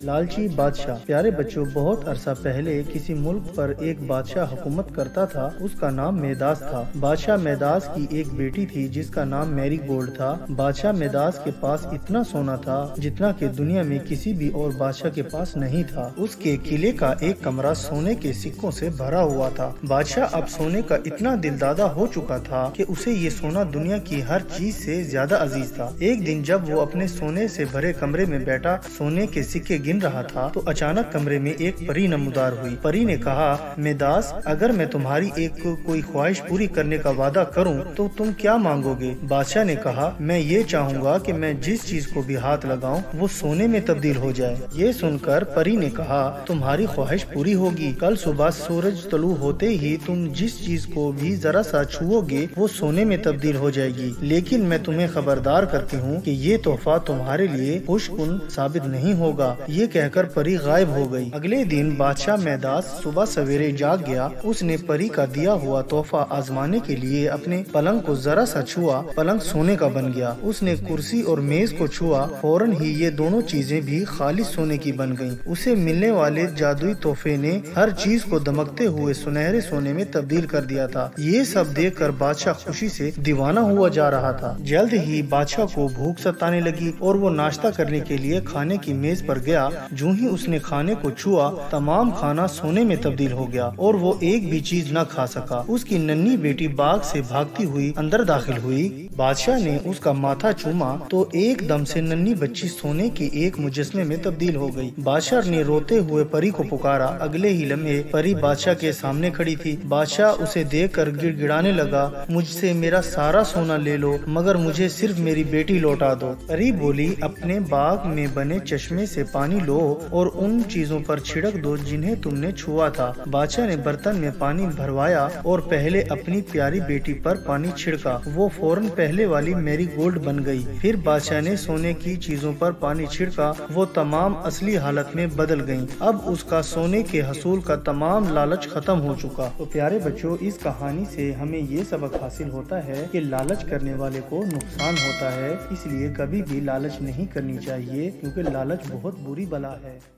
لالچی بادشاہ۔ پیارے بچوں، بہت عرصہ پہلے کسی ملک پر ایک بادشاہ حکومت کرتا تھا۔ اس کا نام میداس تھا۔ بادشاہ میداس کی ایک بیٹی تھی جس کا نام میری گولڈ تھا۔ بادشاہ میداس کے پاس اتنا سونا تھا جتنا کہ دنیا میں کسی بھی اور بادشاہ کے پاس نہیں تھا۔ اس کے قلعے کا ایک کمرہ سونے کے سکوں سے بھرا ہوا تھا۔ بادشاہ اب سونے کا اتنا دلدادہ ہو چکا تھا کہ اسے یہ سونا دنیا کی ہر چیز سے زیادہ عزیز تھا۔ ایک دن جب وہ اپنے سونے سے بھرے کمرے میں بیٹھا سونے کے سکے گن رہا تھا تو اچانک کمرے میں ایک پری نمودار ہوئی۔ پری نے کہا، میداس، اگر میں تمہاری کوئی خواہش پوری کرنے کا وعدہ کروں تو تم کیا مانگو گے؟ بادشاہ نے کہا، میں یہ چاہوں گا کہ میں جس چیز کو بھی ہاتھ لگاؤں وہ سونے میں تبدیل ہو جائے۔ یہ سن کر پری نے کہا، تمہاری خواہش پوری ہوگی۔ کل صبح سورج طلوع ہوتے ہی تم جس چیز کو بھی ذرا سا چھو گے وہ سونے میں تبدیل ہو جائے گی، لیکن میں تمہیں خبردار کرتی ہوں کہ یہ تحفہ تمہارے لیے خوش کن ثابت نہیں ہوگا۔ یہ کہہ کر پری غائب ہو گئی۔ اگلے دن بادشاہ میداس صبح سویرے جاگ گیا۔ اس نے پری کا دیا ہوا تحفہ آزمانے کے لیے اپنے پلنگ کو ذرا سا چھوا، پلنگ سونے کا بن گیا۔ اس نے کرسی اور میز کو چھوا، فوراً ہی یہ دونوں چیزیں بھی خالص سونے کی بن گئیں۔ اسے ملنے والے جادوئی تحفے نے ہر چیز کو دمکتے ہوئے سنہرے سونے میں تبدیل کر دیا تھا۔ یہ سب دیکھ کر بادشاہ خوشی سے دیوانہ ہوا جا رہا تھا۔ جلد ہی بادشاہ کو بھوک ستانے لگی اور وہ ناشتہ کرنے کے لیے کھانے کی میز پر گیا۔ جو ہی اس نے کھانے کو چھوا، تمام کھانا سونے میں تبدیل ہو گیا اور وہ ایک بھی چیز نہ کھا سکا۔ اس کی ننھی بیٹی باغ سے بھاگتی ہوئی اندر داخل ہوئی۔ بادشاہ نے اس کا ماتھا چوما تو ایک دم سے ننھی بچی سونے کے ایک مجسمے میں تبدیل ہو گئی۔ بادشاہ نے روتے ہوئے پری کو پکارا۔ اگلے ہی لمحے پری بادشاہ کے سامنے کھڑی تھی۔ بادشاہ اسے دیکھ کر گڑ گڑانے لگا، مجھ سے میرا سارا سونا لے لو مگر مجھے صرف میری بیٹی لوٹا دو۔ پری بولی، اپنے باغ میں بنے چشمے سے پانی لو اور ان چیزوں پر چھڑک دو جنہیں تم نے چھوا تھا۔ بادشاہ نے برتن میں پانی بھروایا اور پہلے اپنی پیاری بیٹی پر پانی چھڑکا۔ وہ فوراً پہلے والی میری گولڈ بن گئی۔ پھر بادشاہ نے سونے کی چیزوں پر پانی چھڑکا، وہ تمام اصلی حالت میں بدل گئیں۔ اب اس کا سونے کے حصول کا تمام لالچ ختم ہو چکا۔ تو پیارے بچوں، اس کہانی سے ہمیں یہ سبق حاصل ہوتا ہے کہ لالچ کرنے والے کو نقصان ہوتا ہے، اس لیے کبھی بھی لالچ نہیں کرنی چاہیے کیونکہ لالچ بہت بری بلا ہے۔